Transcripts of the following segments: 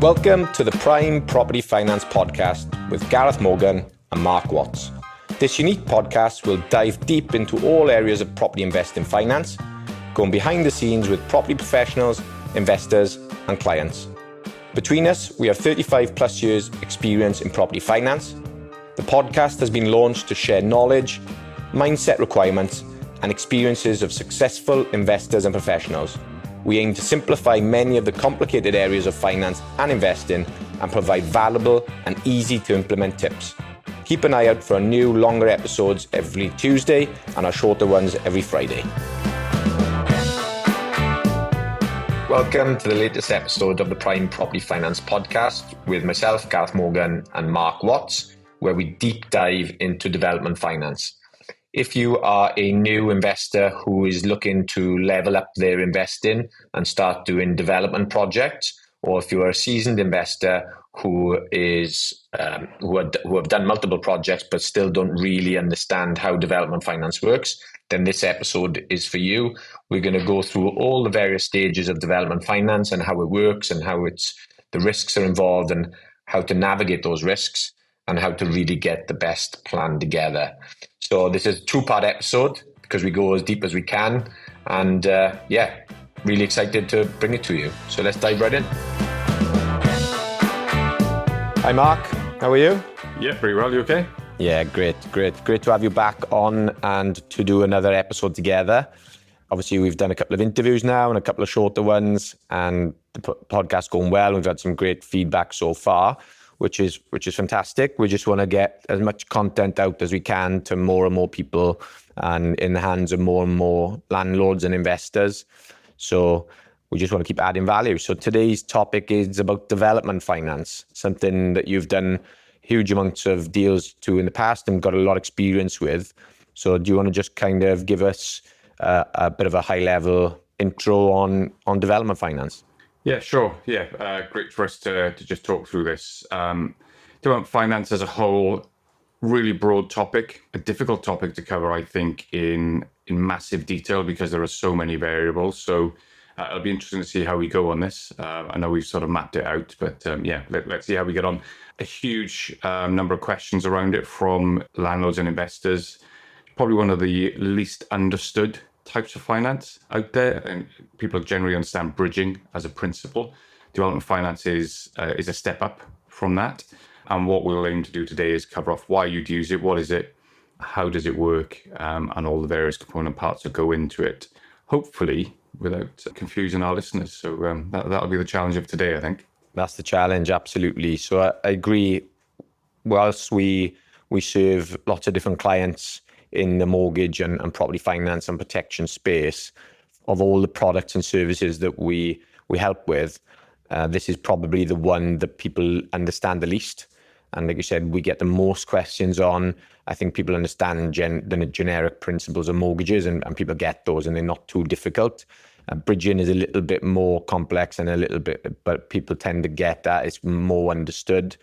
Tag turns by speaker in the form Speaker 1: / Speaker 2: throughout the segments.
Speaker 1: Welcome to the Prime Property Finance Podcast with Gareth Morgan and Mark Watts. This unique podcast will dive deep into all areas of property investing finance, going behind the scenes with property professionals, investors and clients. Between us, we have 35 plus years experience in property finance. The podcast has been launched to share knowledge, mindset requirements and experiences of successful investors and professionals. We aim to simplify many of the complicated areas of finance and investing and provide valuable and easy to implement tips. Keep an eye out for our new longer episodes every Tuesday and our shorter ones every Friday. Welcome to the latest episode of the Prime Property Finance Podcast with myself, Gareth Morgan and Mark Watts, where we deep dive into development finance. If you are a new investor who is looking to level up their investing and start doing development projects, or if you are a seasoned investor who have done multiple projects but still don't really understand how development finance works, then this episode is for you. We're going to go through all the various stages of development finance and how it works and how the risks are involved and how to navigate those risks and how to really get the best plan together. So this is a two-part episode because we go as deep as we can. And really excited to bring it to you. So let's dive right in. Hi, Mark. How are you?
Speaker 2: Yeah, pretty well. You okay?
Speaker 1: Yeah, great. Great to have you back on and to do another episode together. Obviously, we've done a couple of interviews now and a couple of shorter ones, and the podcast's going well. We've had some great feedback so far, which is fantastic. We just want to get as much content out as we can to more and more people and in the hands of more and more landlords and investors. So we just want to keep adding value. So today's topic is about development finance, something that you've done huge amounts of deals to in the past and got a lot of experience with. So do you want to just kind of give us a bit of a high level intro on development finance?
Speaker 2: Yeah, sure. Yeah, great for us to just talk through this. Development finance as a whole, really broad topic, a difficult topic to cover, I think, in massive detail because there are so many variables. So it'll be interesting to see how we go on this. I know we've sort of mapped it out, but let's see how we get on. A huge number of questions around it from landlords and investors. Probably one of the least understood types of finance out there, and people generally understand bridging as a principle. Development finance is a step up from that, and what we'll aim to do today is cover off why you'd use it, what is it, how does it work, and all the various component parts that go into it, hopefully without confusing our listeners. So that'll be the challenge of today, I think.
Speaker 1: That's the challenge, absolutely. So I agree. Whilst we serve lots of different clients in the mortgage and property finance and protection space, of all the products and services that we help with, this is probably the one that people understand the least. And like you said, we get the most questions on. I think people understand the generic principles of mortgages and people get those and they're not too difficult. Bridging is a little bit more complex but people tend to get that. It's more understood.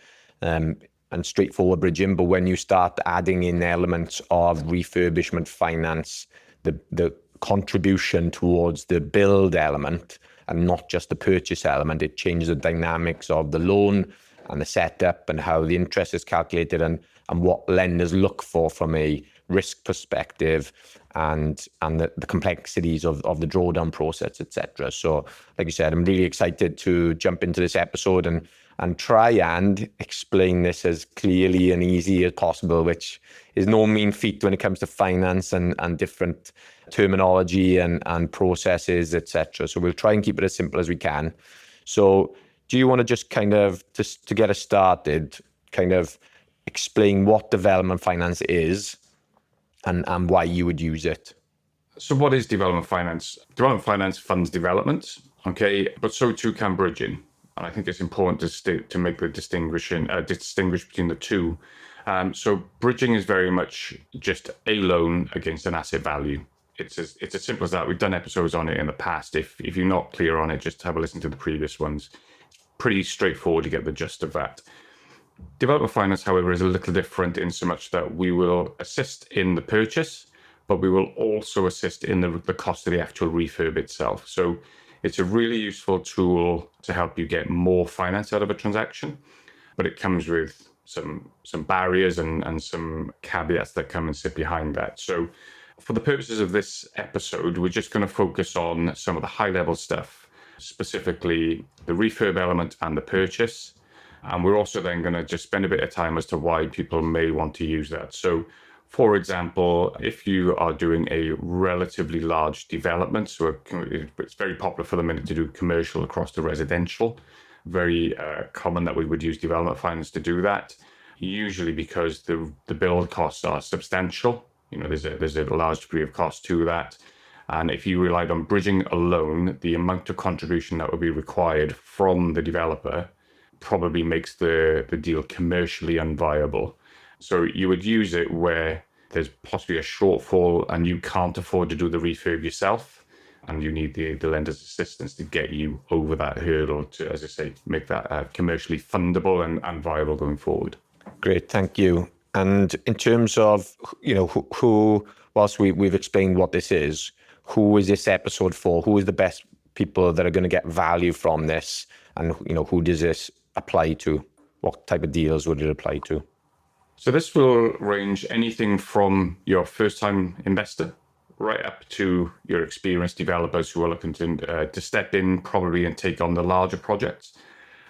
Speaker 1: And straightforward bridging, but when you start adding in elements of refurbishment finance, the contribution towards the build element and not just the purchase element, it changes the dynamics of the loan and the setup and how the interest is calculated and what lenders look for from a risk perspective and the complexities of the drawdown process, etc. So, like you said, I'm really excited to jump into this episode and try and explain this as clearly and easy as possible, which is no mean feat when it comes to finance and different terminology and processes, etc. So we'll try and keep it as simple as we can. So do you want to just kind of, just to get us started, kind of explain what development finance is and why you would use it?
Speaker 2: So what is development finance? Development finance funds development, okay, but so too can bridging. And I think it's important to make the distinguish between the two. So bridging is very much just a loan against an asset value. It's as simple as that. We've done episodes on it in the past. If you're not clear on it, just have a listen to the previous ones. It's pretty straightforward to get the gist of that. Development finance, however, is a little different in so much that we will assist in the purchase, but we will also assist in the cost of the actual refurb itself. So It's a really useful tool to help you get more finance out of a transaction, but it comes with some barriers and some caveats that come and sit behind that. So for the purposes of this episode, we're just going to focus on some of the high level stuff, specifically the refurb element and the purchase. And we're also then going to just spend a bit of time as to why people may want to use that. So for example, if you are doing a relatively large development, so it's very popular for the minute to do commercial across to residential, very common that we would use development finance to do that, usually because the build costs are substantial. There's a large degree of cost to that. And if you relied on bridging alone, the amount of contribution that would be required from the developer probably makes the deal commercially unviable. So you would use it where there's possibly a shortfall and you can't afford to do the refurb yourself, and you need the lender's assistance to get you over that hurdle to, as I say, make that commercially fundable and viable going forward.
Speaker 1: Great, thank you. And in terms of, who whilst we've explained what this is, who is this episode for? Who is the best people that are going to get value from this? And, who does this apply to? What type of deals would it apply to?
Speaker 2: So this will range anything from your first-time investor right up to your experienced developers who are looking to step in probably and take on the larger projects.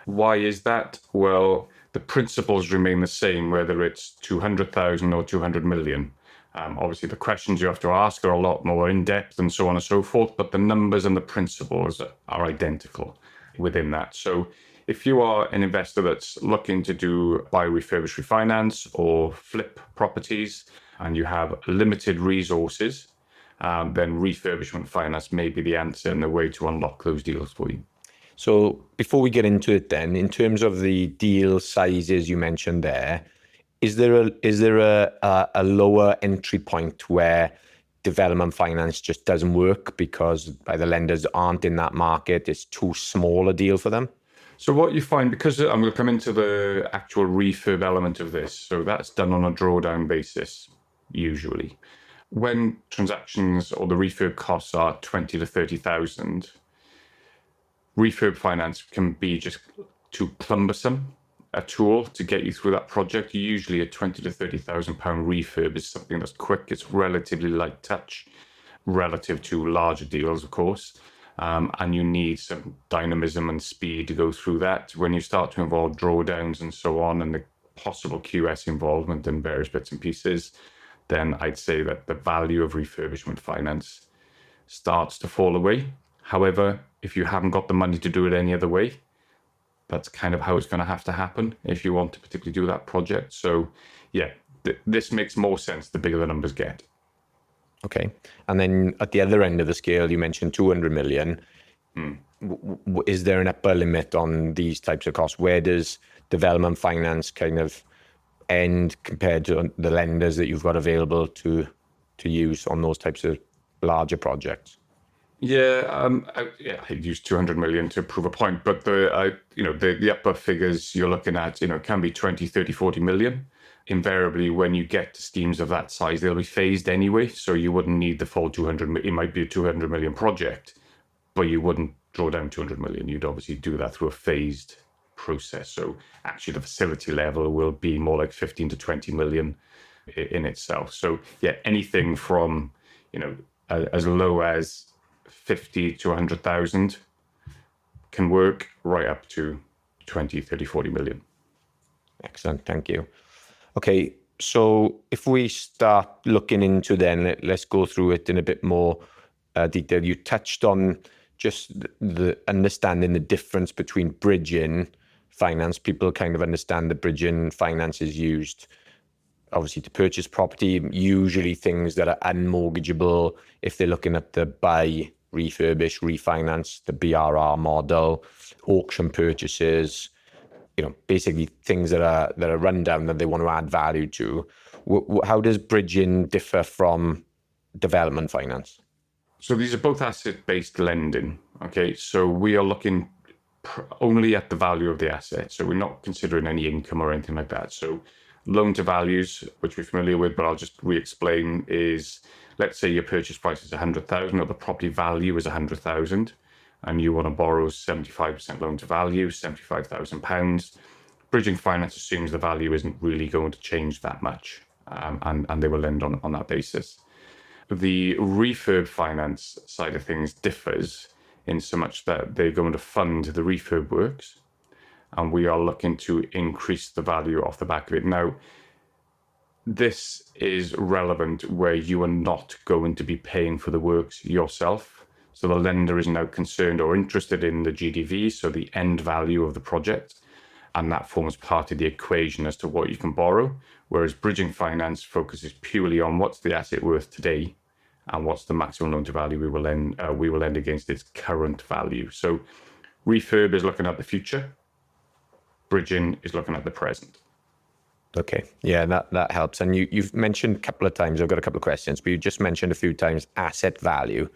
Speaker 2: Why is that? Well, the principles remain the same, whether it's 200,000 or 200 million. Obviously, the questions you have to ask are a lot more in-depth and so on and so forth, but the numbers and the principles are identical within that. So if you are an investor that's looking to buy, refurbish, refinance, or flip properties, and you have limited resources, then refurbishment finance may be the answer and the way to unlock those deals for you.
Speaker 1: So before we get into it then, in terms of the deal sizes you mentioned there, is there a lower entry point where development finance just doesn't work because the lenders aren't in that market? It's too small a deal for them?
Speaker 2: So what you find, because I'm going to come into the actual refurb element of this, so that's done on a drawdown basis, usually. When transactions or the refurb costs are 20 to 30,000, refurb finance can be just too cumbersome a tool to get you through that project. Usually a 20 to 30,000 pound refurb is something that's quick. It's relatively light touch relative to larger deals, of course. And you need some dynamism and speed to go through that. When you start to involve drawdowns and so on, and the possible QS involvement in various bits and pieces, then I'd say that the value of refurbishment finance starts to fall away. However, if you haven't got the money to do it any other way, that's kind of how it's going to have to happen if you want to particularly do that project. So yeah, this makes more sense the bigger the numbers get.
Speaker 1: Okay. And then at the other end of the scale, you mentioned 200 million. Is there an upper limit on these types of costs? Where does development finance kind of end compared to the lenders that you've got available to use on those types of larger projects?
Speaker 2: Yeah, I'd use 200 million to prove a point, but the upper figures you're looking at, can be 20, 30, 40 million. Invariably, when you get to schemes of that size, they'll be phased anyway, so you wouldn't need the full 200 million. It might be a 200 million project, but you wouldn't draw down 200 million. You'd obviously do that through a phased process. So actually the facility level will be more like 15 to 20 million in itself. So yeah, anything from, as low as 50 to 100,000 can work, right up to 20, 30, 40 million.
Speaker 1: Excellent, thank you. Okay, so if we start looking into then, let's go through it in a bit more detail. You touched on just the understanding the difference between bridging finance. People kind of understand that bridging finance is used obviously to purchase property, usually things that are unmortgageable if they're looking at the buy, refurbish, refinance, the BRR model, auction purchases, basically things that are run down that they want to add value to. How does bridging differ from development finance?
Speaker 2: So these are both asset-based lending. Okay, so we are looking only at the value of the asset. So we're not considering any income or anything like that. So loan to values, which we're familiar with, but I'll just re-explain, is let's say your purchase price is 100,000 or the property value is 100,000. and you want to borrow 75% loan to value, £75,000. Bridging finance assumes the value isn't really going to change that much, and they will lend on that basis. The refurb finance side of things differs in so much that they're going to fund the refurb works, and we are looking to increase the value off the back of it. Now, this is relevant where you are not going to be paying for the works yourself. So the lender is now concerned or interested in the GDV, so the end value of the project, and that forms part of the equation as to what you can borrow. Whereas bridging finance focuses purely on what's the asset worth today and what's the maximum loan to value we will lend against its current value. So refurb is looking at the future, bridging is looking at the present.
Speaker 1: Okay, yeah, that helps. And you've mentioned a couple of times, I've got a couple of questions, but you just mentioned a few times asset value.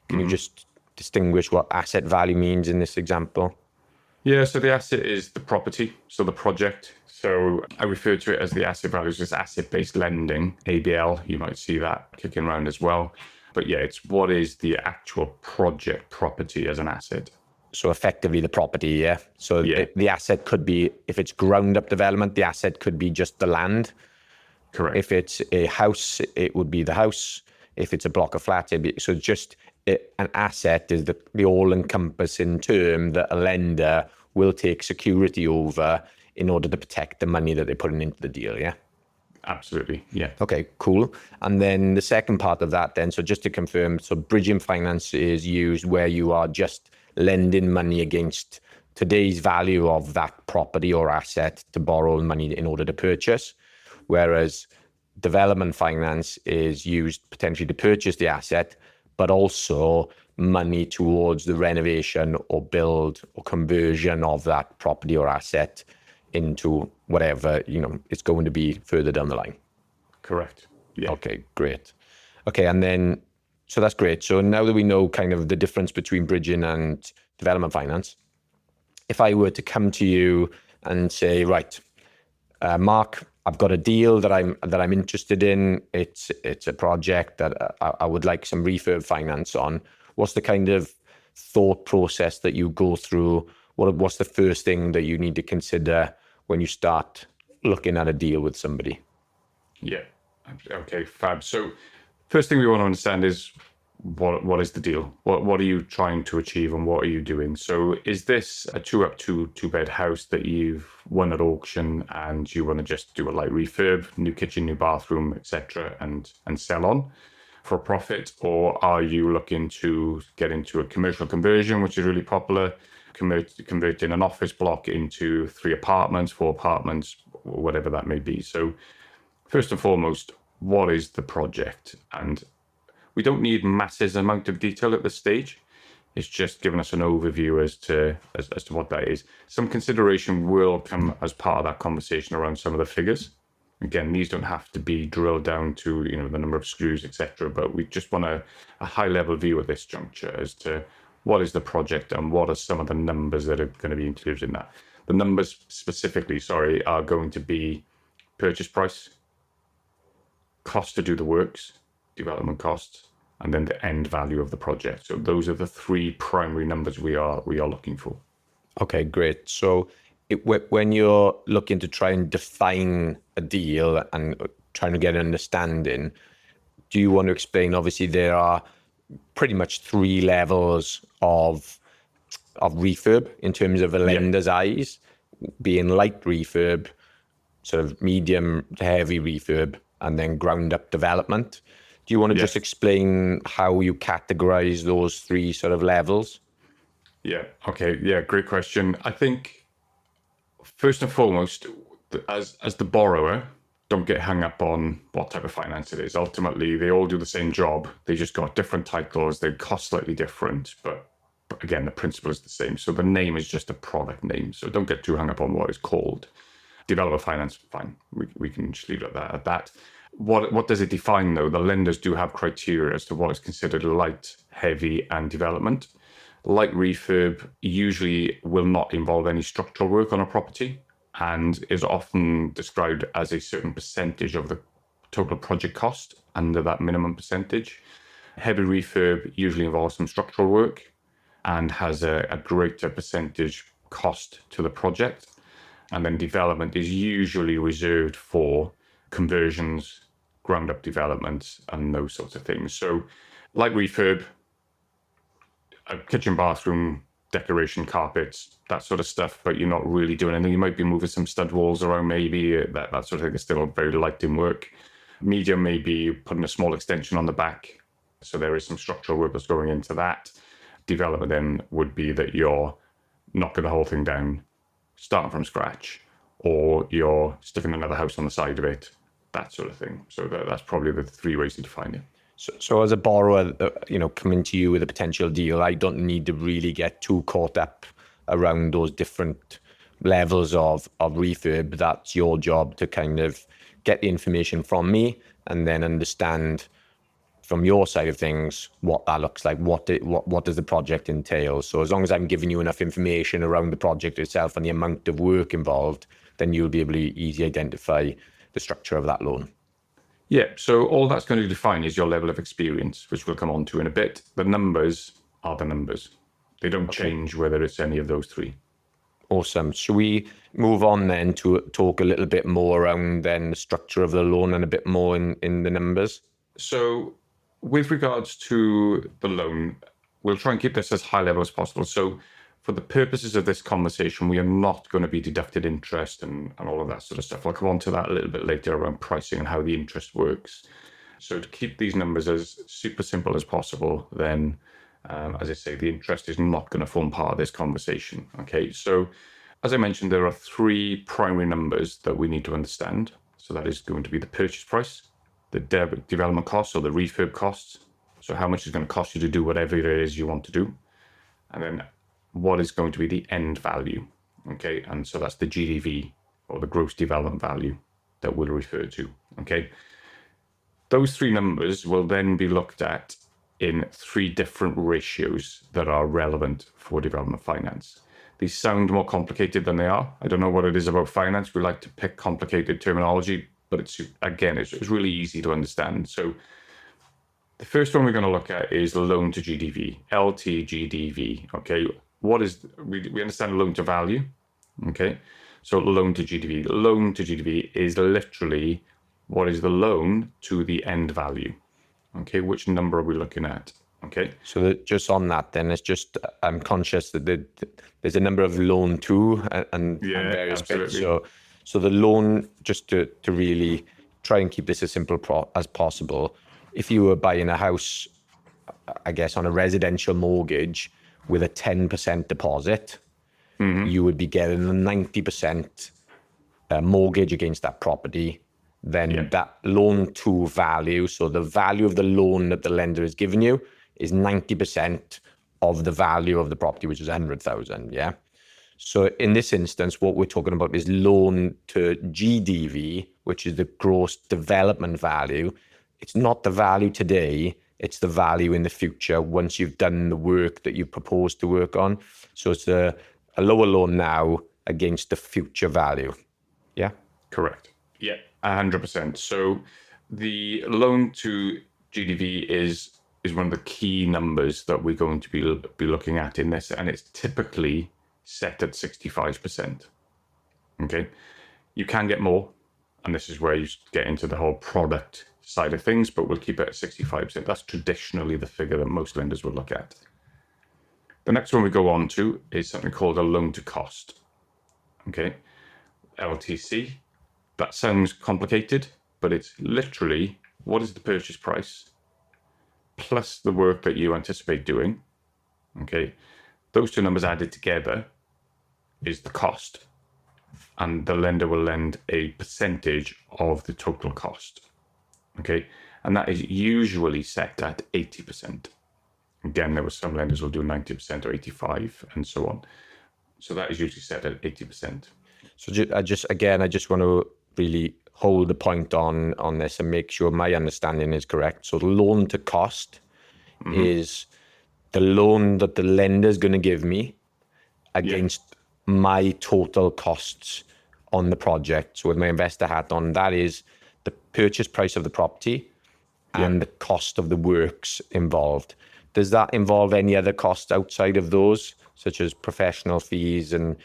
Speaker 1: Can you just distinguish what asset value means in this example?
Speaker 2: Yeah, so the asset is the property, so the project. So I refer to it as the asset value, it's just asset-based lending, ABL, you might see that kicking around as well. But yeah, it's what is the actual project property as an asset.
Speaker 1: So effectively the property, yeah. So
Speaker 2: Yeah.
Speaker 1: the asset could be, if it's ground up development, the asset could be just the land.
Speaker 2: Correct.
Speaker 1: If it's a house, it would be the house. If it's a block of flats, so just an asset is the all-encompassing term that a lender will take security over in order to protect the money that they're putting into the deal, yeah?
Speaker 2: Absolutely, yeah.
Speaker 1: Okay, cool. And then the second part of that then, so just to confirm, so bridging finance is used where you are just lending money against today's value of that property or asset to borrow money in order to purchase, whereas development finance is used potentially to purchase the asset, but also money towards the renovation or build or conversion of that property or asset into whatever, it's going to be further down the line.
Speaker 2: Correct. Yeah.
Speaker 1: Okay, great. Okay, and then, so that's great. So now that we know kind of the difference between bridging and development finance, if I were to come to you and say, right, Mark, I've got a deal that I'm interested in. It's a project that I would like some refurb finance on. What's the kind of thought process that you go through? What's the first thing that you need to consider when you start looking at a deal with somebody?
Speaker 2: Yeah. Okay, fab. So first thing we want to understand is what is the deal? What are you trying to achieve and what are you doing? So is this a two-bed house that you've won at auction and you want to just do a light refurb, new kitchen, new bathroom, etc., and sell on for a profit? Or are you looking to get into a commercial conversion, which is really popular, converting an office block into 3 apartments, 4 apartments, whatever that may be? So first and foremost, what is the project? And we don't need massive amount of detail at this stage. It's just giving us an overview as to what that is. Some consideration will come as part of that conversation around some of the figures. Again, these don't have to be drilled down to the number of screws, etc. But we just want a high level view at this juncture as to what is the project and what are some of the numbers that are going to be included in that. The numbers specifically, are going to be purchase price, cost to do the works, development costs, and then the end value of the project. So those are the 3 primary numbers we are looking for.
Speaker 1: Okay, great. So when you're looking to try and define a deal and trying to get an understanding, do you want to explain, obviously there are pretty much 3 levels of refurb in terms of a lender's eyes, being light refurb, sort of medium to heavy refurb, and then ground up development. Do you want to just explain how you categorize those 3 sort of levels?
Speaker 2: Yeah. Okay. Yeah. Great question. I think first and foremost, as the borrower, don't get hung up on what type of finance it is. Ultimately, they all do the same job. They just got different titles. They cost slightly different, but again, the principle is the same. So the name is just a product name. So don't get too hung up on what it's called. Developer finance, fine. We can just leave it at that. What does it define, though? The lenders do have criteria as to what is considered light, heavy, and development. Light refurb usually will not involve any structural work on a property and is often described as a certain percentage of the total project cost under that minimum percentage. Heavy refurb usually involves some structural work, and has a greater percentage cost to the project. And then development is usually reserved for conversions, ground up developments, and those sorts of things. So like refurb, a kitchen, bathroom, decoration, carpets, that sort of stuff, but you're not really doing anything. You might be moving some stud walls around, maybe that sort of thing is still very light in work. Medium, maybe putting a small extension on the back. So there is some structural work that's going into that. Development then would be that you're knocking the whole thing down, starting from scratch, or you're sticking another house on the side of it, that sort of thing. So that's probably the three ways to define it.
Speaker 1: So as a borrower, coming to you with a potential deal, I don't need to really get too caught up around those different levels of refurb. That's your job to kind of get the information from me and then understand from your side of things what that looks like, what does the project entail. So as long as I'm giving you enough information around the project itself and the amount of work involved, then you'll be able to easily identify the structure of that loan.
Speaker 2: Yeah, so all that's going to define is your level of experience, which we'll come on to in a bit. The numbers are the numbers. They don't change whether it's any of those three.
Speaker 1: Awesome. Should we move on then to talk a little bit more around then the structure of the loan and a bit more in the numbers?
Speaker 2: So with regards to the loan, we'll try and keep this as high level as possible. So for the purposes of this conversation, we are not going to be deducted interest and all of that sort of stuff. I'll come on to that a little bit later around pricing and how the interest works. So to keep these numbers as super simple as possible, then, as I say, the interest is not going to form part of this conversation. Okay, so as I mentioned, there are three primary numbers that we need to understand. So that is going to be the purchase price, the development costs or the refurb costs. So how much is going to cost you to do whatever it is you want to do. And then what is going to be the end value. Okay, and so that's the GDV or the gross development value that we'll refer to. Okay, those three numbers will then be looked at in three different ratios that are relevant for development finance. These sound more complicated than they are. I don't know what it is about finance. We like to pick complicated terminology, but it's really easy to understand. So the first one we're going to look at is loan to GDV, LTGDV. Okay, what is, we understand loan to value. Okay, so loan to GDV. Loan to GDV is literally what is the loan to the end value. Okay, which number are we looking at? Okay.
Speaker 1: So just on that, then it's just I'm conscious that there's a number of loan to and various
Speaker 2: absolutely.
Speaker 1: bits. So the loan, just to really try and keep this as simple as possible. If you were buying a house, I guess on a residential mortgage with a 10% deposit, you would be getting a 90% mortgage against that property. Then that loan to value, so the value of the loan that the lender has given you is 90% of the value of the property, which is 100,000. Yeah. So in this instance, what we're talking about is loan to GDV, which is the gross development value. It's not the value today, it's the value in the future once you've done the work that you propose to work on. So it's a lower loan now against the future value. Yeah?
Speaker 2: Correct. Yeah, 100%. So the loan to GDV is one of the key numbers that we're going to be looking at in this, and it's typically set at 65%. Okay, you can get more, and this is where you get into the whole product side of things, but we'll keep it at 65%. That's traditionally the figure that most lenders would look at. The next one we go on to is something called a loan to cost. Okay, LTC. That sounds complicated, but it's literally what is the purchase price plus the work that you anticipate doing. Okay, those two numbers added together is the cost, and the lender will lend a percentage of the total cost. Okay, and that is usually set at 80%. Again, there were some lenders will do 90% or 85% and so on. So that is usually set at 80%.
Speaker 1: So I just want to really hold the point on this and make sure my understanding is correct. So the loan to cost is the loan that the lender is going to give me against my total costs on the project. So with my investor hat on, that is the purchase price of the property and the cost of the works involved. Does that involve any other costs outside of those, such as professional fees and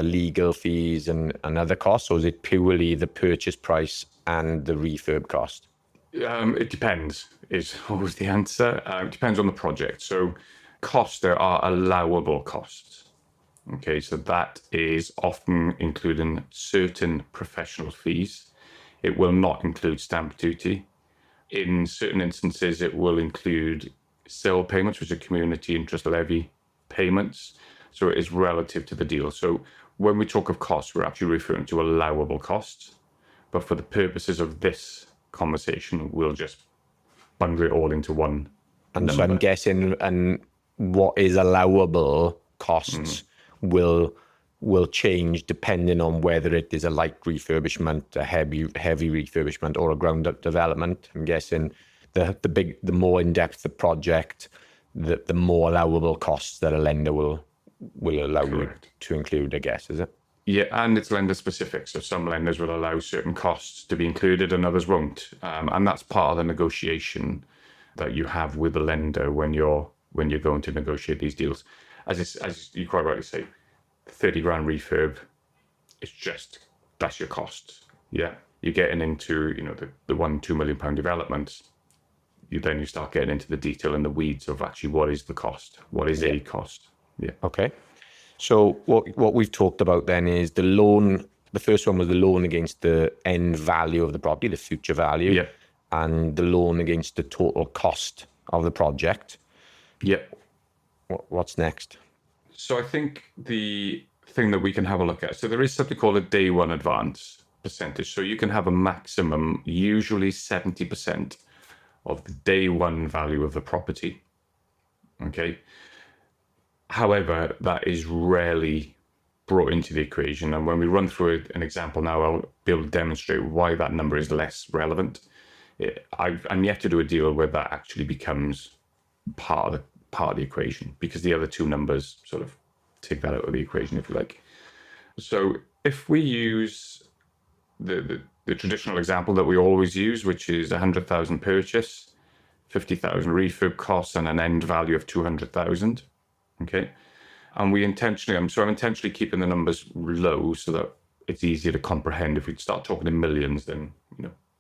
Speaker 1: legal fees and other costs, or is it purely the purchase price and the refurb cost?
Speaker 2: It depends, is always the answer. It depends on the project. So costs, there are allowable costs. Okay, so that is often including certain professional fees. It will not include stamp duty. In certain instances, it will include sale payments, which are community interest levy payments. So it is relative to the deal. So when we talk of costs, we're actually referring to allowable costs. But for the purposes of this conversation, we'll just bundle it all into one
Speaker 1: And
Speaker 2: number.
Speaker 1: so I'm guessing, and what is allowable costs will change depending on whether it is a light refurbishment, a heavy refurbishment, or a ground up development. I'm guessing the more in depth the project, the more allowable costs that a lender will allow
Speaker 2: Correct.
Speaker 1: you to include, I guess, is it?
Speaker 2: Yeah, and it's lender specific. So some lenders will allow certain costs to be included and others won't. And that's part of the negotiation that you have with the lender when you're going to negotiate these deals. As you quite rightly say, 30 grand refurb, that's your cost. Yeah. You're getting into, the £1-2 million developments. You start getting into the detail and the weeds of actually what is the cost? What is a cost? Yeah.
Speaker 1: Okay. So what we've talked about then is the loan. The first one was the loan against the end value of the property, the future value,
Speaker 2: Yeah.
Speaker 1: and the loan against the total cost of the project.
Speaker 2: Yeah.
Speaker 1: What's next?
Speaker 2: So I think the thing that we can have a look at, so there is something called a day one advance percentage. So you can have a maximum, usually 70% of the day one value of the property. Okay. However, that is rarely brought into the equation. And when we run through an example now, I'll be able to demonstrate why that number is less relevant. I'm yet to do a deal where that actually becomes part of the equation, because the other two numbers sort of take that out of the equation, if you like. So if we use the traditional example that we always use, which is 100,000 purchase, 50,000 refurb costs, and an end value of 200,000. Okay. And I'm intentionally keeping the numbers low so that it's easier to comprehend. If we start talking in millions, then,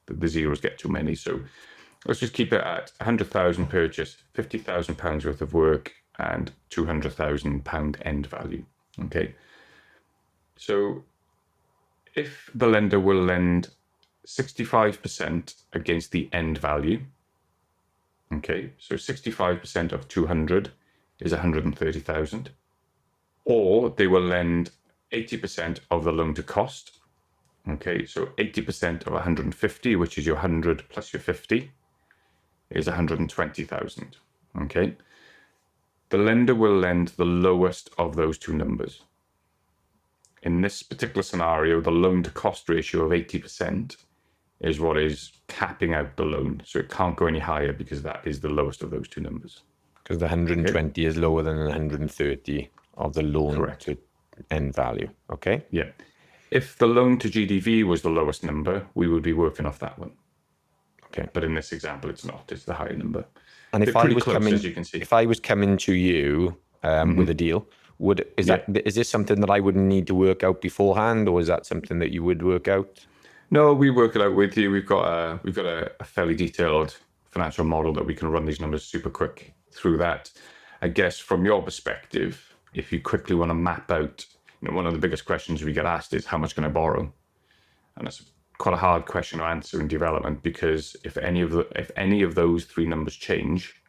Speaker 2: the zeros get too many. So let's just keep it at 100,000 purchase, £50,000 worth of work, and £200,000 end value. Okay. So if the lender will lend 65% against the end value, okay, so 65% of 200 is 130,000, or they will lend 80% of the loan to cost. Okay, so 80% of 150, which is your 100 plus your 50, is 120,000. Okay, the lender will lend the lowest of those two numbers. In this particular scenario, the loan to cost ratio of 80% is what is capping out the loan. So it can't go any higher because that is the lowest of those two numbers.
Speaker 1: Because the 120 is lower than the 130 of the loan
Speaker 2: Correct.
Speaker 1: to end value. Okay.
Speaker 2: Yeah. If the loan to GDV was the lowest number, we would be working off that one.
Speaker 1: Okay.
Speaker 2: But in this example, it's not. It's the higher number.
Speaker 1: And if
Speaker 2: They're
Speaker 1: I
Speaker 2: pretty
Speaker 1: was
Speaker 2: close,
Speaker 1: coming,
Speaker 2: as you can see.
Speaker 1: if I was coming to you with a deal, is this something that I would need to work out beforehand, or is that something that you would work out?
Speaker 2: No, we work it out with you. We've got a fairly detailed financial model that we can run these numbers super quick through that. I guess from your perspective, if you quickly want to map out, one of the biggest questions we get asked is how much can I borrow? And that's quite a hard question to answer in development, because if any of those three numbers change,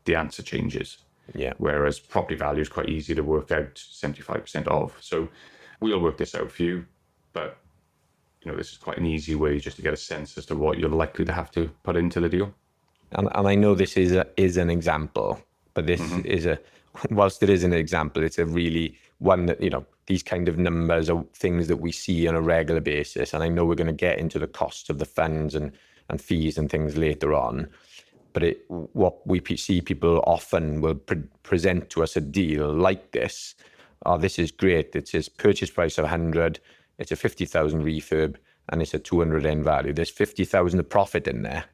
Speaker 2: the answer changes.
Speaker 1: Yeah.
Speaker 2: Whereas property value is quite easy to work out 75% of. So we'll work this out for you, but this is quite an easy way just to get a sense as to what you're likely to have to put into the deal.
Speaker 1: And I know this is an example, but this is whilst it is an example, it's a really one that, these kind of numbers are things that we see on a regular basis. And I know we're going to get into the cost of the funds and fees and things later on. But what we see people often will present to us a deal like this. Oh, this is great. It says purchase price of 100. It's a 50,000 refurb and it's a 200 end value. There's 50,000 of profit in there.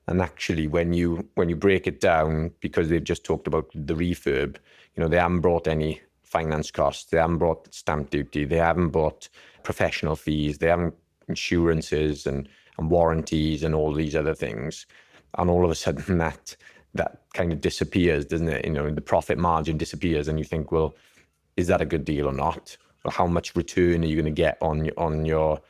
Speaker 1: And actually, when you break it down, because they've just talked about the refurb, they haven't brought any finance costs, they haven't brought stamp duty, they haven't brought professional fees, they haven't insurances and warranties and all these other things. And all of a sudden that kind of disappears, doesn't it? The profit margin disappears, and you think, well, is that a good deal or not? Or how much return are you going to get on your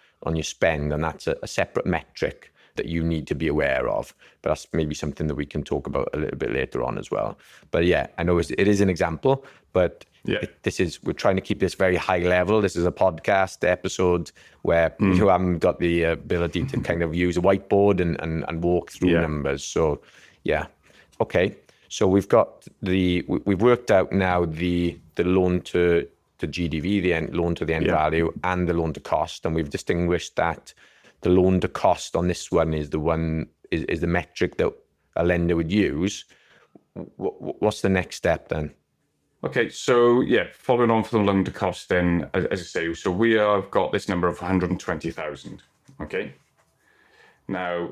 Speaker 1: spend? And that's a separate metric that you need to be aware of. But that's maybe something that we can talk about a little bit later on as well. But yeah, I know it is an example, but
Speaker 2: Yeah.
Speaker 1: we're trying to keep this very high level. This is a podcast episode where you haven't got the ability to kind of use a whiteboard and walk through numbers. So yeah, okay. So we've worked out now the loan to GDV, the loan to the end value, and the loan to cost, and we've distinguished that the loan to cost on this one is the metric that a lender would use. What's the next step then?
Speaker 2: Okay, so yeah, following on from the loan to cost, then, as I say, so we have got this number of 120,000. Okay. Now,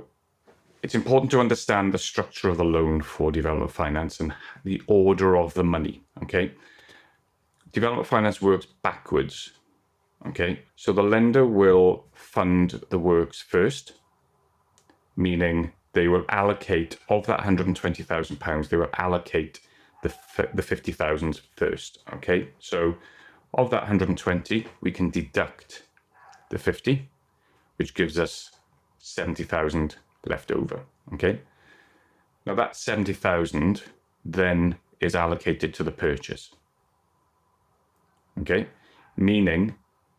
Speaker 2: it's important to understand the structure of the loan for development finance and the order of the money. Okay. Development finance works backwards. Okay. So the lender will fund the works first, meaning they will allocate of that £120,000, they will allocate the 50,000 first. Okay. So of that 120, we can deduct the 50, which gives us 70,000 left over. Okay. Now that 70,000 then is allocated to the purchase. Okay. Meaning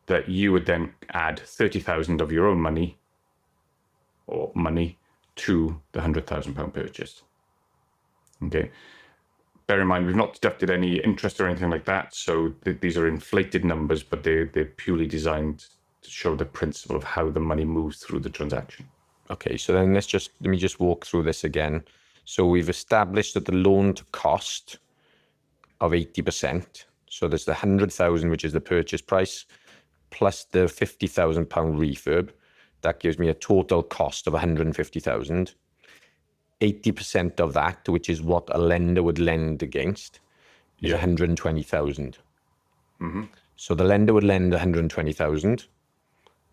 Speaker 2: that you would then add 30,000 of your own money to the £100,000 purchase. Okay. Bear in mind, we've not deducted any interest or anything like that. So these are inflated numbers, but they're purely designed to show the principle of how the money moves through the transaction.
Speaker 1: Okay, so then let me just walk through this again. So we've established that the loan to cost of 80%. So there's the 100,000, which is the purchase price, plus the £50,000 refurb. That gives me a total cost of 150,000. 80% of that, which is what a lender would lend against, is 120,000.
Speaker 2: Mm-hmm.
Speaker 1: So the lender would lend 120,000.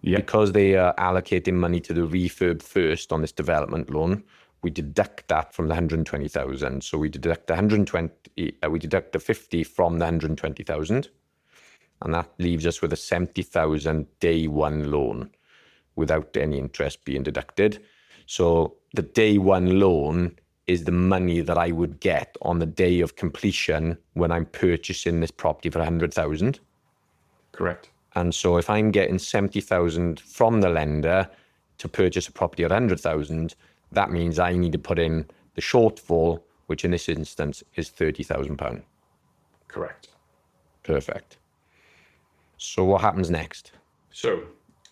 Speaker 1: Because they are allocating money to the refurb first on this development loan, we deduct that from the 120,000. So we deduct the 50 from the 120,000, and that leaves us with a 70,000 day one loan without any interest being deducted. So the day one loan is the money that I would get on the day of completion when I'm purchasing this property for 100,000.
Speaker 2: Correct.
Speaker 1: And so if I'm getting 70,000 from the lender to purchase a property at 100,000, that means I need to put in the shortfall, which in this instance is £30,000.
Speaker 2: Correct.
Speaker 1: Perfect. So what happens next?
Speaker 2: So,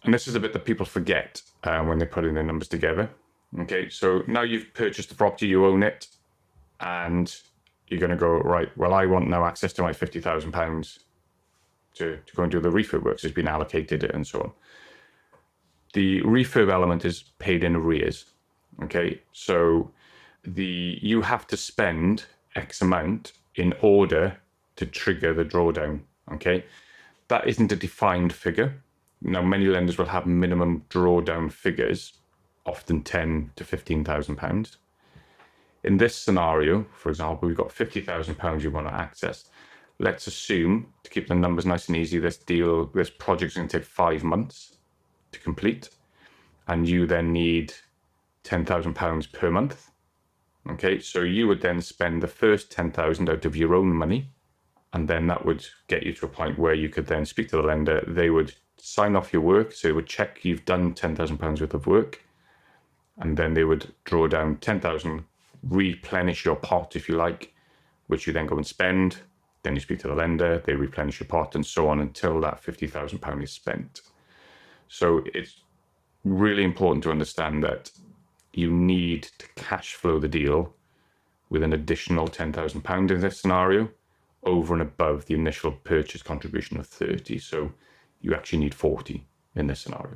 Speaker 2: and this is a bit that people forget when they're putting their numbers together. Okay, so now you've purchased the property, you own it, and you're going to go, right, well, I want now access to my £50,000 to go and do the refurb works. It's been allocated and so on. The refurb element is paid in arrears. Okay, so you have to spend X amount in order to trigger the drawdown. Okay, that isn't a defined figure. Now, many lenders will have minimum drawdown figures, often £10,000 to £15,000. In this scenario, for example, we've got £50,000 you want to access. Let's assume, to keep the numbers nice and easy, this project's going to take 5 months to complete, and you then need £10,000 per month. Okay, so you would then spend the first 10,000 out of your own money, and then that would get you to a point where you could then speak to the lender. They would sign off your work, so they would check you've done £10,000 worth of work, and then they would draw down 10,000, replenish your pot, if you like, which you then go and spend. Then you speak to the lender, they replenish your pot, and so on until that £50,000 is spent. So it's really important to understand that you need to cash flow the deal with an additional £10,000 in this scenario, over and above the initial purchase contribution of 30. So you actually need 40 in this scenario.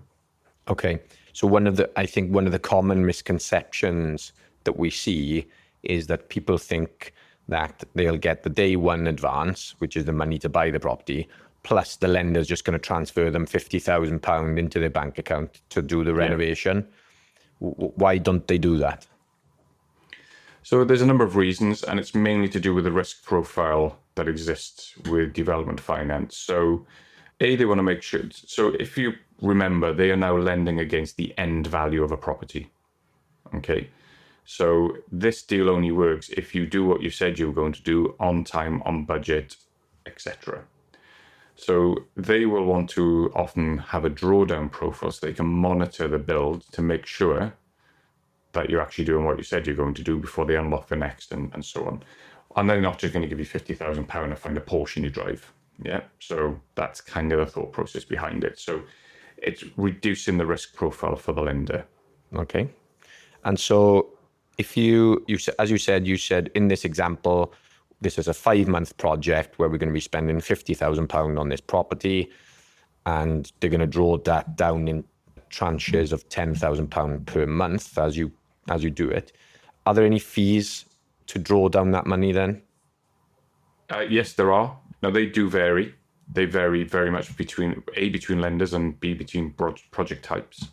Speaker 1: Okay. So I think one of the common misconceptions that we see is that people think that they'll get the day one advance, which is the money to buy the property, plus the lender's just going to transfer them £50,000 into their bank account to do the renovation. Why don't they do that?
Speaker 2: So there's a number of reasons, and it's mainly to do with the risk profile that exists with development finance. So they want to make sure. So if you remember, they are now lending against the end value of a property. Okay. So this deal only works if you do what you said you were going to do on time, on budget, etc. So they will want to often have a drawdown profile so they can monitor the build to make sure that you're actually doing what you said you're going to do before they unlock the next and so on. And they're not just going to give you £50,000 to find a Porsche you drive. Yeah. So that's kind of the thought process behind it. So it's reducing the risk profile for the lender.
Speaker 1: Okay. And so if you as you said in this example, this is a 5-month project where we're going to be spending £50,000 on this property, and they're going to draw that down in tranches of £10,000 per month as you do it. Are there any fees to draw down that money then?
Speaker 2: Yes, there are. Now, they do vary. They vary very much between lenders and B, between project types.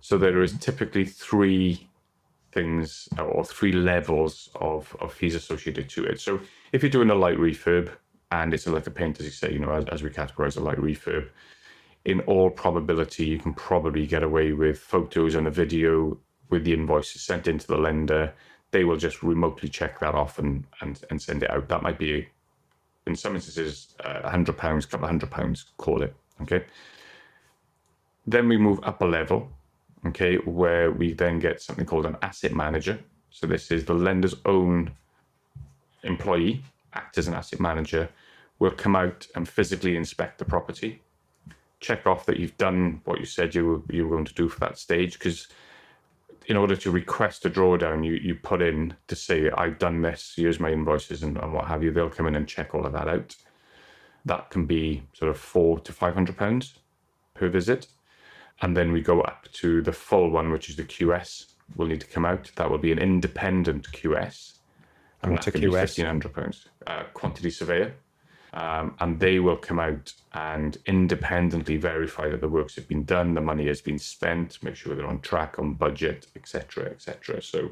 Speaker 2: So there is typically 3 things or 3 levels of fees associated to it. So if you're doing a light refurb, and it's like a paint, as you say, as we categorize a light refurb, in all probability, you can probably get away with photos and a video with the invoices sent into the lender. They will just remotely check that off and send it out. That might be, in some instances, £100, couple of £100, call it. Okay. Then we move up a level, okay, where we then get something called an asset manager. So this is the lender's own employee, act as an asset manager, will come out and physically inspect the property, check off that you've done what you said you were going to do for that stage. Because in order to request a drawdown, you put in to say, I've done this, here's my invoices and what have you. They'll come in and check all of that out. That can be sort of £400 to £500 per visit. And then we go up to the full one, which is the QS will need to come out. That will be an independent QS.
Speaker 1: And what's a QS?
Speaker 2: £1,500, quantity surveyor. And they will come out and independently verify that the works have been done, the money has been spent, make sure they're on track, on budget, etc., etc. So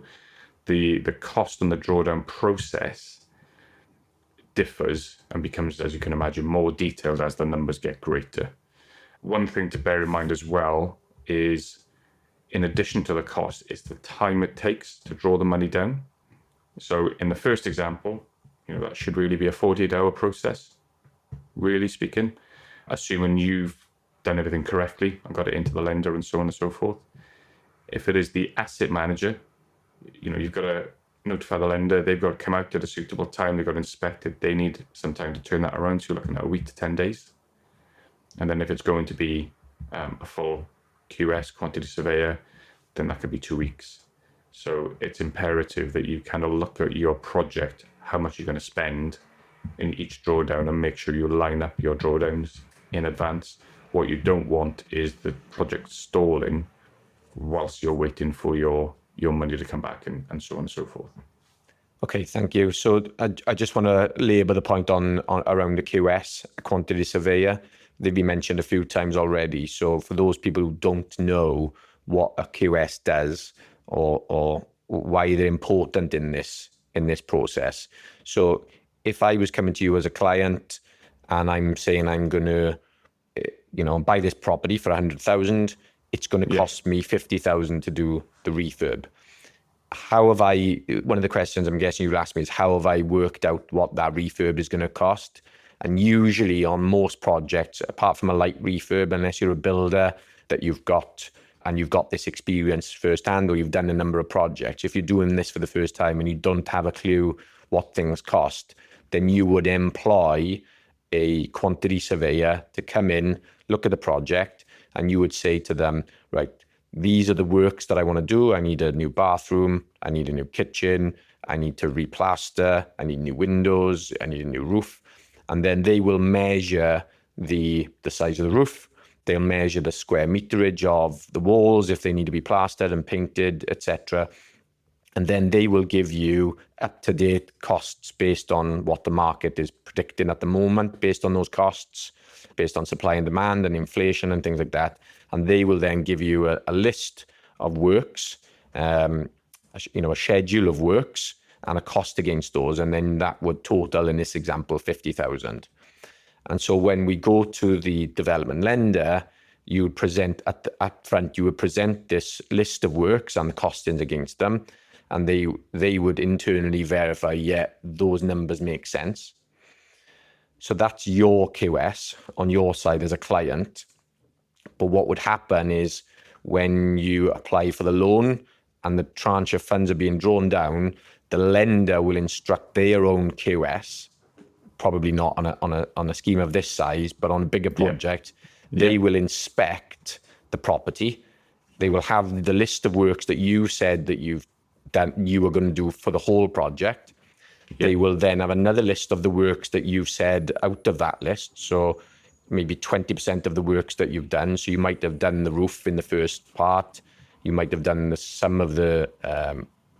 Speaker 2: the cost and the drawdown process differs and becomes, as you can imagine, more detailed as the numbers get greater. One thing to bear in mind as well is, in addition to the cost, is the time it takes to draw the money down. So in the first example, that should really be a 48-hour process, really speaking, assuming you've done everything correctly and got it into the lender and so on and so forth. If it is the asset manager, you've got to notify the lender, they've got to come out at a suitable time, they've got to inspect it, they need some time to turn that around, so you're looking at a week to 10 days. And then if it's going to be a full QS, quantity surveyor, then that could be 2 weeks. So it's imperative that you kind of look at your project, how much you're going to spend in each drawdown, and make sure you line up your drawdowns in advance. What you don't want is the project stalling whilst you're waiting for your money to come back and so on and so forth.
Speaker 1: Okay, thank you. So I just want to labour the point on around the QS, quantity surveyor. They've been mentioned a few times already. So for those people who don't know what a QS does or why they're important in this process. So if I was coming to you as a client and I'm saying I'm going to, buy this property for 100,000, it's going to cost me 50,000 to do the refurb. One of the questions I'm guessing you'll ask me is, how have I worked out what that refurb is going to cost? And usually on most projects, apart from a light refurb, unless you're a builder that you've got this experience firsthand, or you've done a number of projects, if you're doing this for the first time and you don't have a clue what things cost, then you would employ a quantity surveyor to come in, look at the project, and you would say to them, right, these are the works that I want to do. I need a new bathroom, I need a new kitchen, I need to replaster, I need new windows, I need a new roof. And then they will measure the size of the roof. They'll measure the square meterage of the walls if they need to be plastered and painted, etc. And then they will give you up-to-date costs based on what the market is predicting at the moment, based on those costs, based on supply and demand and inflation and things like that. And they will then give you a list of works, a schedule of works and a cost against those. And then that would total, in this example, 50,000. And so when we go to the development lender, you would present up front, you would present this list of works and the costings against them. And they would internally verify, yeah, those numbers make sense. So that's your QS on your side as a client. But what would happen is when you apply for the loan and the tranche of funds are being drawn down, the lender will instruct their own QS, probably not on a scheme of this size, but on a bigger project. They will inspect the property. They will have the list of works that you said that you were going to do for the whole project. They will then have another list of the works that you've said out of that list. So maybe 20% of the works that you've done. So you might have done the roof in the first part. You might have done some of the,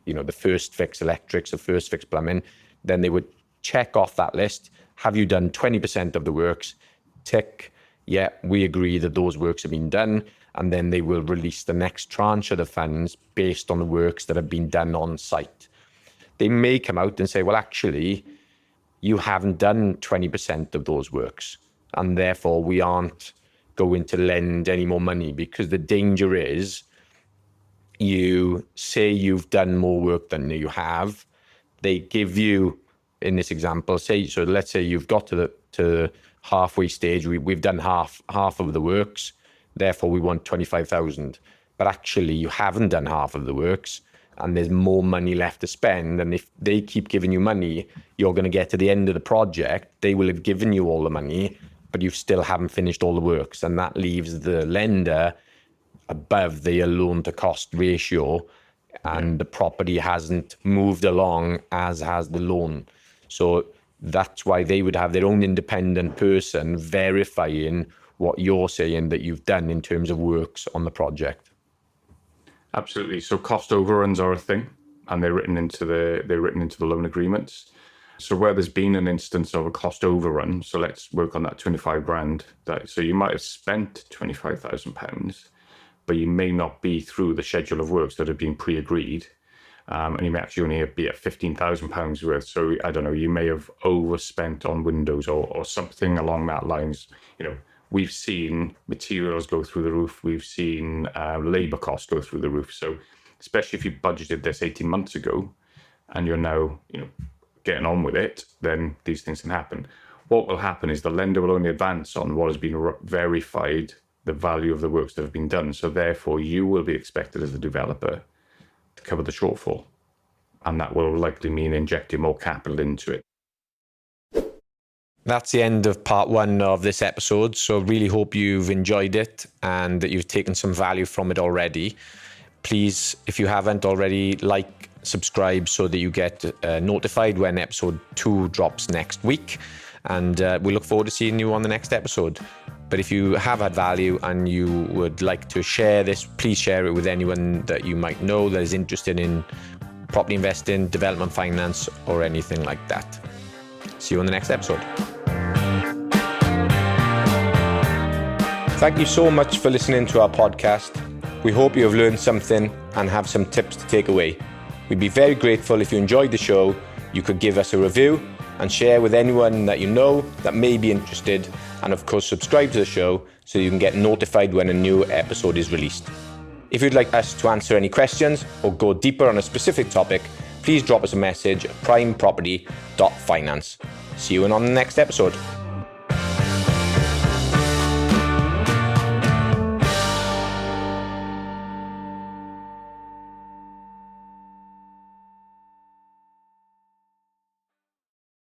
Speaker 1: the first fix electrics, the first fix plumbing. Then they would check off that list. Have you done 20% of the works? Tick. Yeah, we agree that those works have been done. And then they will release the next tranche of the funds based on the works that have been done on site. They may come out and say, well, actually, you haven't done 20% of those works, and therefore we aren't going to lend any more money, because the danger is you say you've done more work than you have. They give you, in this example, so let's say you've got to the halfway stage, we've done half of the works, therefore we want 25,000. But actually you haven't done half of the works and there's more money left to spend. And if they keep giving you money, you're going to get to the end of the project, they will have given you all the money, but you still haven't finished all the works. And that leaves the lender above their loan to cost ratio, and the property hasn't moved along as has the loan. So that's why they would have their own independent person verifying what you're saying that you've done in terms of works on the project.
Speaker 2: Absolutely. So cost overruns are a thing, and they're written into the loan agreements. So where there's been an instance of a cost overrun, so let's work on that 25 grand. So you might have spent £25,000, but you may not be through the schedule of works that have been pre-agreed. And you may actually only be at £15,000 worth. So I don't know, you may have overspent on windows or something along that lines. We've seen materials go through the roof. We've seen labor costs go through the roof. So especially if you budgeted this 18 months ago and you're now, getting on with it, then these things can happen. What will happen is the lender will only advance on what has been verified, the value of the works that have been done. So therefore you will be expected as a developer to cover the shortfall. And that will likely mean injecting more capital into it.
Speaker 1: That's the end of part one of this episode. So really hope you've enjoyed it and that you've taken some value from it already. Please, if you haven't already, like, subscribe so that you get notified when episode 2 drops next week. And we look forward to seeing you on the next episode. But if you have had value and you would like to share this, please share it with anyone that you might know that is interested in property investing, development finance, or anything like that. See you on the next episode. Thank you so much for listening to our podcast. We hope you have learned something and have some tips to take away. We'd be very grateful if you enjoyed the show. You could give us a review and share with anyone that you know that may be interested. And of course, subscribe to the show so you can get notified when a new episode is released. If you'd like us to answer any questions or go deeper on a specific topic, please drop us a message at primeproperty.finance. See you on the next episode.